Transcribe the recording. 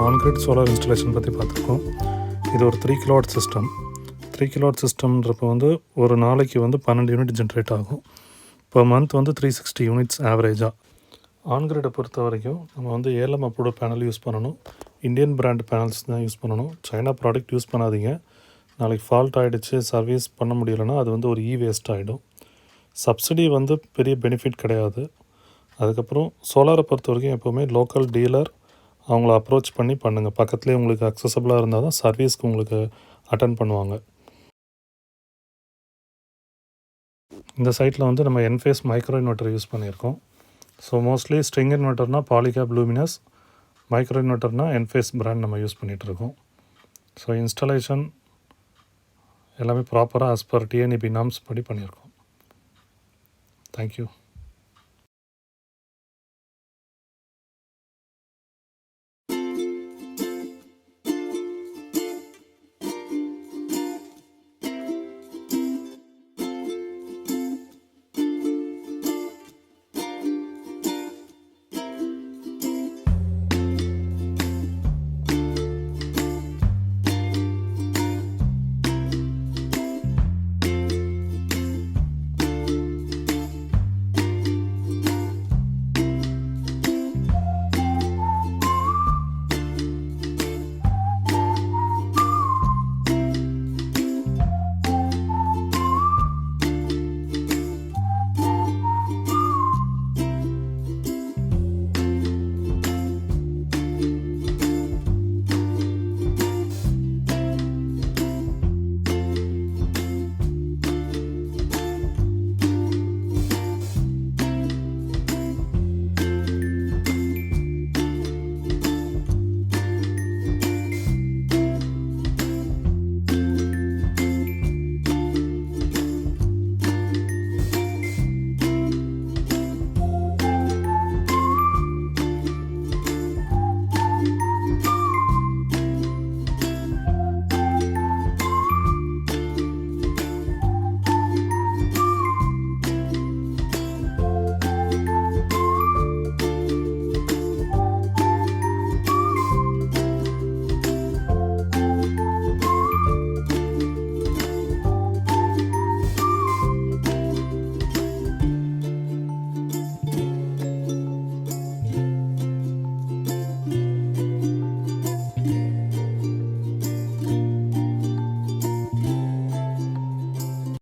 On-grid solar installation பற்றி பார்த்துருக்கோம். இது ஒரு 3 கிலோவாட் சிஸ்டம். 3 கிலோவாட் சிஸ்டம்ன்றப்போ வந்து ஒரு நாளைக்கு வந்து 12 யூனிட் ஜென்ரேட் ஆகும். இப்போ மந்த் வந்து 360 யூனிட்ஸ் ஆவரேஜாக. ஆன்கிரிடை பொறுத்த வரைக்கும் நம்ம வந்து ஏலம் அப்ரூவ்டு பேனல் யூஸ் பண்ணணும். இந்தியன் பிராண்ட் பேனல்ஸ் தான் யூஸ் பண்ணணும். சைனா ப்ராடக்ட் யூஸ் பண்ணாதீங்க. நாளைக்கு ஃபால்ட் ஆகிடுச்சு, சர்வீஸ் பண்ண முடியலைன்னா அது வந்து ஒரு வேஸ்ட் ஆகிடும். சப்சிடி வந்து பெரிய பெனிஃபிட் கிடையாது. அதுக்கப்புறம் சோலாரை பொறுத்த வரைக்கும் எப்போவுமே லோக்கல் டீலர் அவங்கள அப்ரோச் பண்ணி பண்ணுங்கள். பக்கத்துலேயே உங்களுக்கு அக்சசபிளாக இருந்தால் தான் சர்வீஸ்க்கு உங்களுக்கு அட்டன் பண்ணுவாங்க. இந்த சைட்டில் வந்து நம்ம என்ஃபேஸ் மைக்ரோ இன்வெர்ட்டர் யூஸ் பண்ணியிருக்கோம். ஸோ மோஸ்ட்லி ஸ்ட்ரிங் இன்வெர்ட்டர்னால் பாலிகேப் லூமினஸ், மைக்ரோ இன்வெர்ட்டர்னால் என்ஃபேஸ் பிராண்ட் நம்ம யூஸ் பண்ணிகிட்ருக்கோம். ஸோ இன்ஸ்டாலேஷன் எல்லாமே ப்ராப்பராக ஆஸ் பர் டிஎன்இபி நாம்ஸ் படி பண்ணியிருக்கோம். தேங்க்யூ.